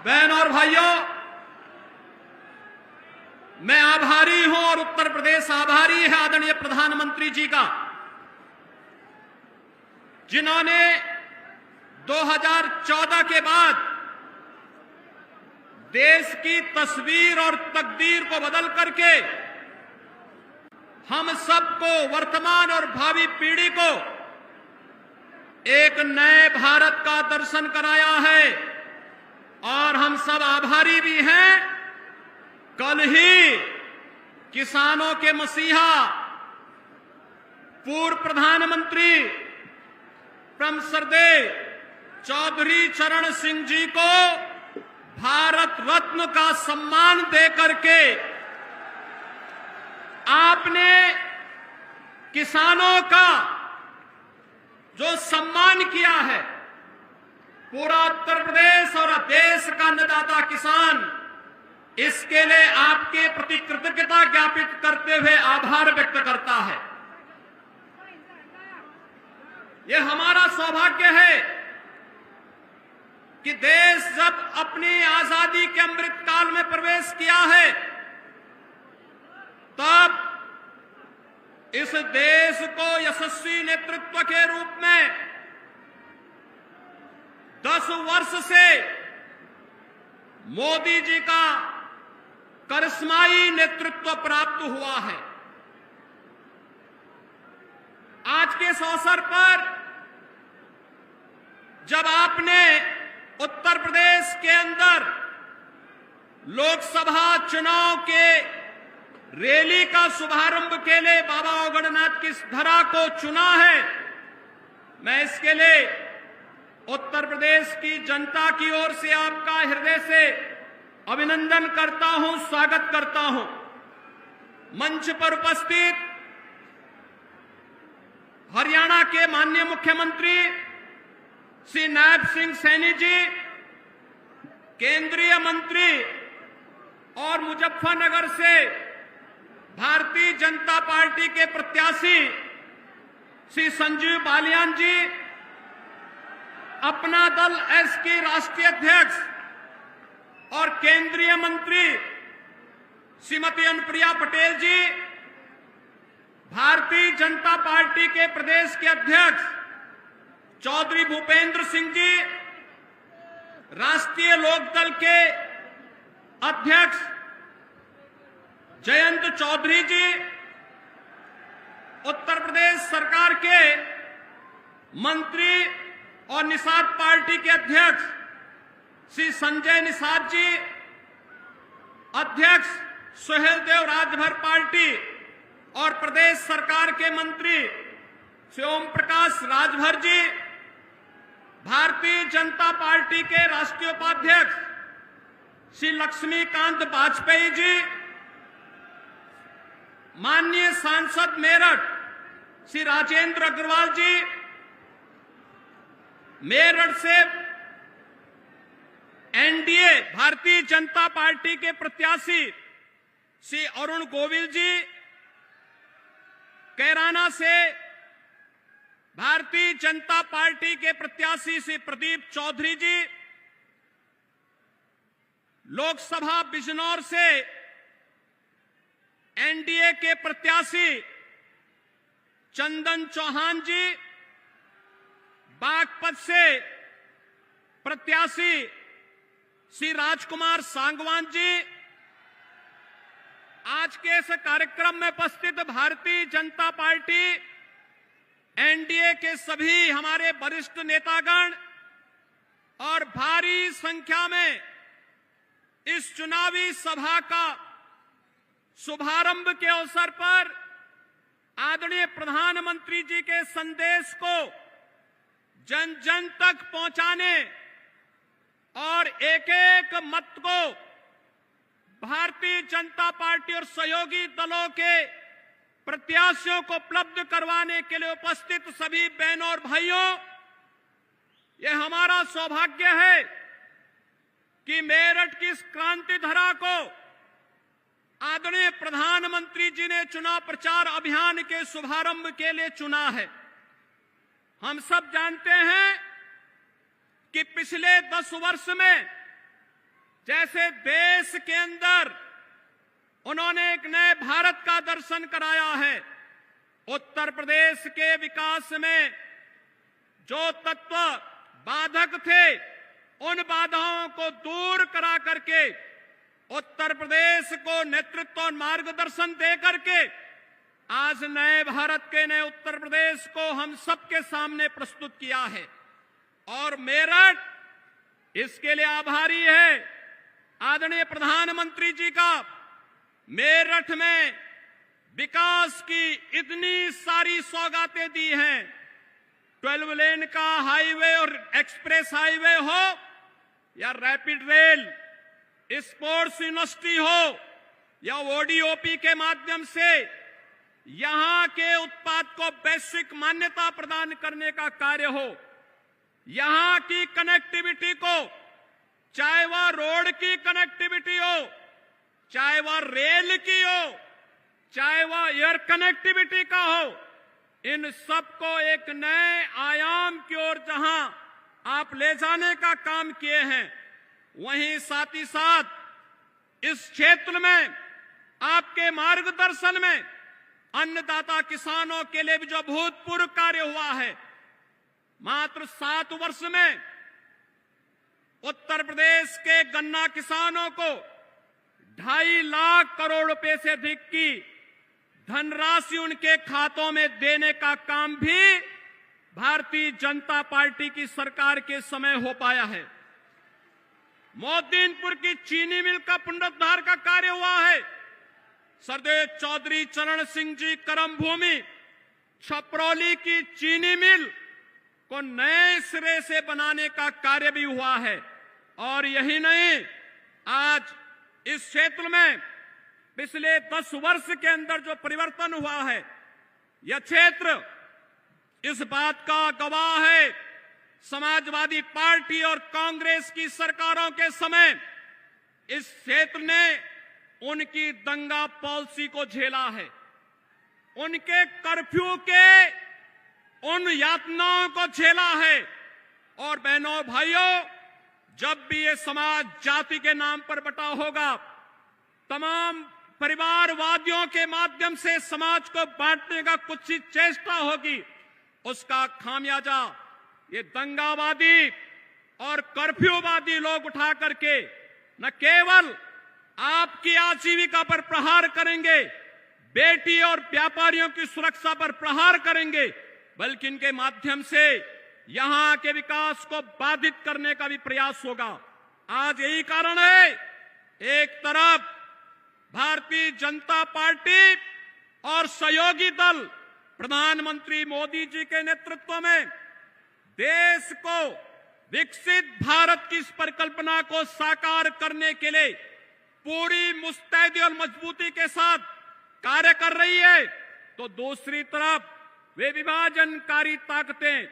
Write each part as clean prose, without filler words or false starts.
बहन और भाइयों, मैं आभारी हूं और उत्तर प्रदेश आभारी है आदरणीय प्रधानमंत्री जी का, जिन्होंने 2014 के बाद देश की तस्वीर और तकदीर को बदल करके हम सबको, वर्तमान और भावी पीढ़ी को एक नए भारत का दर्शन कराया है और हम सब आभारी भी हैं। कल ही किसानों के मसीहा पूर्व प्रधानमंत्री परम श्रद्धेय चौधरी चरण सिंह जी को भारत रत्न का सम्मान देकर के आपने किसानों का जो सम्मान किया है, पूरा उत्तर प्रदेश और देश का अन्नदाता किसान इसके लिए आपके प्रति कृतज्ञता ज्ञापित करते हुए आभार व्यक्त करता है। यह हमारा सौभाग्य है कि देश जब अपनी आजादी के अमृत काल में प्रवेश किया है, तब इस देश को यशस्वी नेतृत्व के रूप में 10 वर्ष से मोदी जी का करिश्माई नेतृत्व प्राप्त हुआ है। आज के इस अवसर पर जब आपने उत्तर प्रदेश के अंदर लोकसभा चुनाव के रैली का शुभारंभ के लिए बाबा औगड़नाथ की इस धरा को चुना है, मैं इसके लिए उत्तर प्रदेश की जनता की ओर से आपका हृदय से अभिनंदन करता हूं, स्वागत करता हूं। मंच पर उपस्थित हरियाणा के माननीय मुख्यमंत्री श्री नायब सिंह सैनी जी, केंद्रीय मंत्री और मुजफ्फरनगर से भारतीय जनता पार्टी के प्रत्याशी श्री संजीव बालियान जी, अपना दल एस के राष्ट्रीय अध्यक्ष और केंद्रीय मंत्री श्रीमती अनुप्रिया पटेल जी, भारतीय जनता पार्टी के प्रदेश के अध्यक्ष चौधरी भूपेंद्र सिंह जी, राष्ट्रीय लोकदल के अध्यक्ष जयंत चौधरी जी, उत्तर प्रदेश सरकार के मंत्री और निषाद पार्टी के अध्यक्ष श्री संजय निषाद जी, अध्यक्ष सुहेल देव राजभर पार्टी और प्रदेश सरकार के मंत्री श्री ओम प्रकाश राजभर जी, भारतीय जनता पार्टी के राष्ट्रीय उपाध्यक्ष श्री लक्ष्मीकांत वाजपेयी जी, माननीय सांसद मेरठ श्री राजेंद्र अग्रवाल जी, मेरठ से एनडीए भारतीय जनता पार्टी के प्रत्याशी श्री अरुण गोविल जी, कैराना से भारतीय जनता पार्टी के प्रत्याशी श्री प्रदीप चौधरी जी, लोकसभा बिजनौर से एनडीए के प्रत्याशी चंदन चौहान जी, बागपत से प्रत्याशी श्री राजकुमार सांगवान जी, आज के इस कार्यक्रम में उपस्थित भारतीय जनता पार्टी एनडीए के सभी हमारे वरिष्ठ नेतागण और भारी संख्या में इस चुनावी सभा का शुभारंभ के अवसर पर आदरणीय प्रधानमंत्री जी के संदेश को जन जन तक पहुंचाने और एक एक मत को भारतीय जनता पार्टी और सहयोगी दलों के प्रत्याशियों को उपलब्ध करवाने के लिए उपस्थित सभी बहनों और भाइयों, यह हमारा सौभाग्य है कि मेरठ की इस क्रांति धरा को आदरणीय प्रधानमंत्री जी ने चुनाव प्रचार अभियान के शुभारंभ के लिए चुना है। हम सब जानते हैं कि पिछले 10 वर्ष में जैसे देश के अंदर उन्होंने एक नए भारत का दर्शन कराया है। उत्तर प्रदेश के विकास में जो तत्व बाधक थे, उन बाधाओं को दूर करा करके उत्तर प्रदेश को नेतृत्व और मार्गदर्शन दे करके आज नए भारत के नए उत्तर प्रदेश को हम सबके सामने प्रस्तुत किया है। और मेरठ इसके लिए आभारी है आदरणीय प्रधानमंत्री जी का। मेरठ में विकास की इतनी सारी सौगातें दी हैं, 12 लेन का हाईवे और एक्सप्रेस हाईवे हो या रैपिड रेल, स्पोर्ट्स यूनिवर्सिटी हो या ओडीओपी के माध्यम से यहां के उत्पाद को वैश्विक मान्यता प्रदान करने का कार्य हो, यहां की कनेक्टिविटी को, चाहे वह रोड की कनेक्टिविटी हो, चाहे वह रेल की हो, चाहे वह एयर कनेक्टिविटी का हो, इन सबको एक नए आयाम की ओर जहां आप ले जाने का काम किए हैं, वहीं साथ ही साथ इस क्षेत्र में आपके मार्गदर्शन में अन्नदाता किसानों के लिए भी जो भूतपूर्व कार्य हुआ है, मात्र 7 वर्ष में उत्तर प्रदेश के गन्ना किसानों को 2.5 लाख करोड़ रुपए से अधिक की धनराशि उनके खातों में देने का काम भी भारतीय जनता पार्टी की सरकार के समय हो पाया है। मोदीनपुर की चीनी मिल का पुनरुद्धार का कार्य हुआ है। सरदेव चौधरी चरण सिंह जी कर्मभूमि छपरौली की चीनी मिल को नए सिरे से बनाने का कार्य भी हुआ है। और यही नहीं, आज इस क्षेत्र में पिछले 10 वर्ष के अंदर जो परिवर्तन हुआ है, यह क्षेत्र इस बात का गवाह है। समाजवादी पार्टी और कांग्रेस की सरकारों के समय इस क्षेत्र ने उनकी दंगा पॉलिसी को झेला है, उनके कर्फ्यू के उन यातनाओं को झेला है। और बहनों भाइयों, जब भी ये समाज जाति के नाम पर बटा होगा, तमाम परिवारवादियों के माध्यम से समाज को बांटने का कुछ ही चेष्टा होगी, उसका खामियाजा ये दंगावादी और कर्फ्यूवादी लोग उठा करके न केवल आपकी आजीविका पर प्रहार करेंगे, बेटी और व्यापारियों की सुरक्षा पर प्रहार करेंगे, बल्कि इनके माध्यम से यहां के विकास को बाधित करने का भी प्रयास होगा। आज यही कारण है, एक तरफ भारतीय जनता पार्टी और सहयोगी दल प्रधानमंत्री मोदी जी के नेतृत्व में देश को विकसित भारत की इस परिकल्पना को साकार करने के लिए पूरी मुस्तैदी और मजबूती के साथ कार्य कर रही है, तो दूसरी तरफ वे विभाजनकारी ताकतें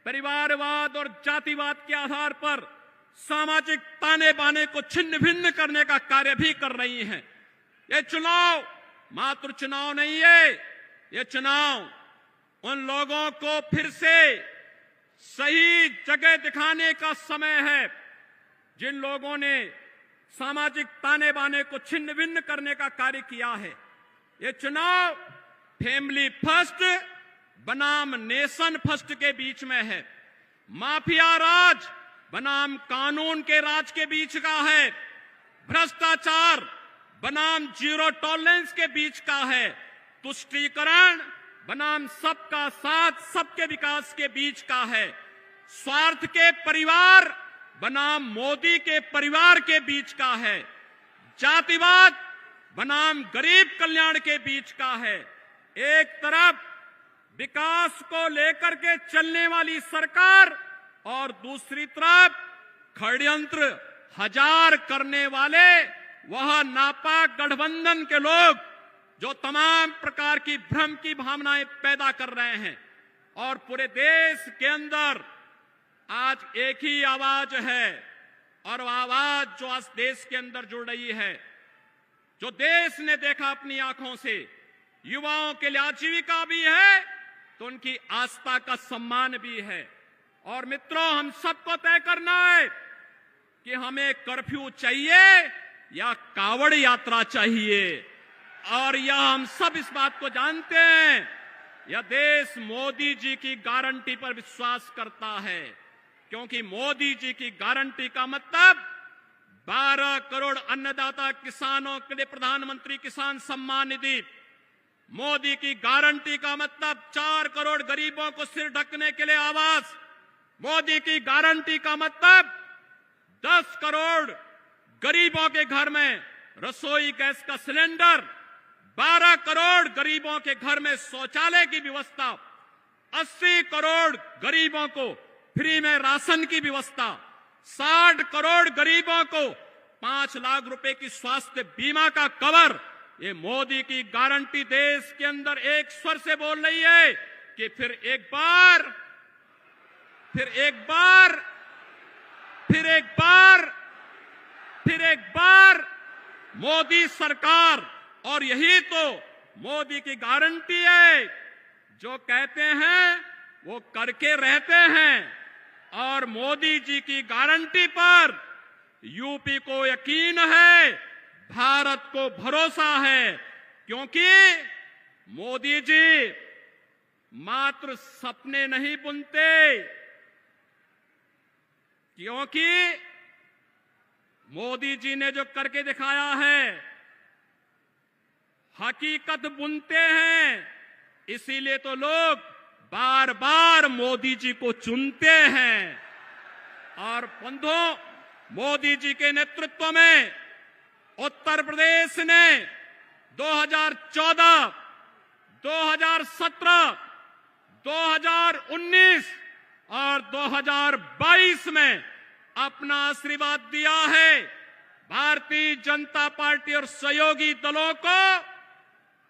परिवारवाद और जातिवाद के आधार पर सामाजिक ताने बाने को छिन्न भिन्न करने का कार्य भी कर रही हैं। ये चुनाव मात्र चुनाव नहीं है, ये चुनाव उन लोगों को फिर से सही जगह दिखाने का समय है जिन लोगों ने सामाजिक ताने बाने को छिन्न भिन्न करने का कार्य किया है। ये चुनाव फैमिली फर्स्ट बनाम नेशन फर्स्ट के बीच में है, माफिया राज बनाम कानून के राज के बीच का है, भ्रष्टाचार बनाम जीरो टॉलरेंस के बीच का है, तुष्टीकरण बनाम सबका साथ सबके विकास के बीच का है, स्वार्थ के परिवार बनाम मोदी के परिवार के बीच का है, जातिवाद बनाम गरीब कल्याण के बीच का है। एक तरफ विकास को लेकर के चलने वाली सरकार और दूसरी तरफ षड्यंत्र हजार करने वाले वह नापाक गठबंधन के लोग जो तमाम प्रकार की भ्रम की भावनाएं पैदा कर रहे हैं। और पूरे देश के अंदर आज एक ही आवाज है, और आवाज जो आज देश के अंदर जुड़ रही है, जो देश ने देखा अपनी आंखों से, युवाओं के लिए आजीविका भी है तो उनकी आस्था का सम्मान भी है। और मित्रों, हम सबको तय करना है कि हमें कर्फ्यू चाहिए या कावड़ यात्रा चाहिए। और यह हम सब इस बात को जानते हैं, यह देश मोदी जी की गारंटी पर विश्वास करता है, क्योंकि मोदी जी की गारंटी का मतलब 12 करोड़ अन्नदाता किसानों के लिए प्रधानमंत्री किसान सम्मान निधि, मोदी की गारंटी का मतलब 4 करोड़ गरीबों को सिर ढकने के लिए आवास, मोदी की गारंटी का मतलब 10 करोड़ गरीबों के घर में रसोई गैस का सिलेंडर, 12 करोड़ गरीबों के घर में शौचालय की व्यवस्था, 80 करोड़ गरीबों को फ्री में राशन की व्यवस्था, 60 करोड़ गरीबों को 5 लाख रुपए की स्वास्थ्य बीमा का कवर। ये मोदी की गारंटी देश के अंदर एक स्वर से बोल रही है कि फिर एक बार मोदी सरकार। और यही तो मोदी की गारंटी है, जो कहते हैं वो करके रहते हैं। और मोदी जी की गारंटी पर यूपी को यकीन है, भारत को भरोसा है, क्योंकि मोदी जी मात्र सपने नहीं बुनते, क्योंकि मोदी जी ने जो करके दिखाया है हकीकत बुनते हैं। इसीलिए तो लोग बार बार मोदी जी को चुनते हैं। और बंधुओं, मोदी जी के नेतृत्व में उत्तर प्रदेश ने 2014, 2017, 2019 और 2022 में अपना आशीर्वाद दिया है। भारतीय जनता पार्टी और सहयोगी दलों को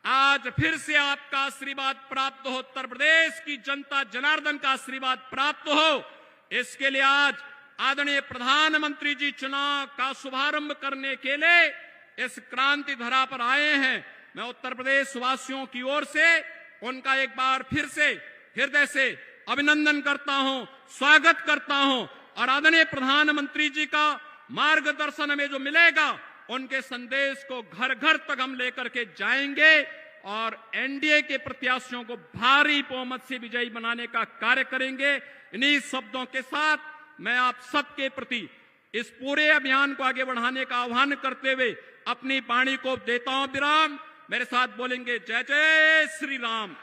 आज फिर से आपका आशीर्वाद प्राप्त हो, उत्तर प्रदेश की जनता जनार्दन का आशीर्वाद प्राप्त हो। इसके लिए आज आदरणीय प्रधानमंत्री जी चुनाव का शुभारंभ करने के लिए इस क्रांति धरा पर आए हैं। मैं उत्तर प्रदेश वासियों की ओर से उनका एक बार फिर से हृदय से अभिनंदन करता हूं, स्वागत करता हूं। और आदरणीय प्रधानमंत्री जी का मार्गदर्शन हमें जो मिलेगा, उनके संदेश को घर घर तक हम लेकर के जाएंगे और एनडीए के प्रत्याशियों को भारी बहुमत से विजयी बनाने का कार्य करेंगे। इन्हीं शब्दों के साथ मैं आप सबके प्रति इस पूरे अभियान को आगे बढ़ाने का आह्वान करते हुए अपनी वाणी को देता हूं विराम। मेरे साथ बोलेंगे जय जय श्री राम।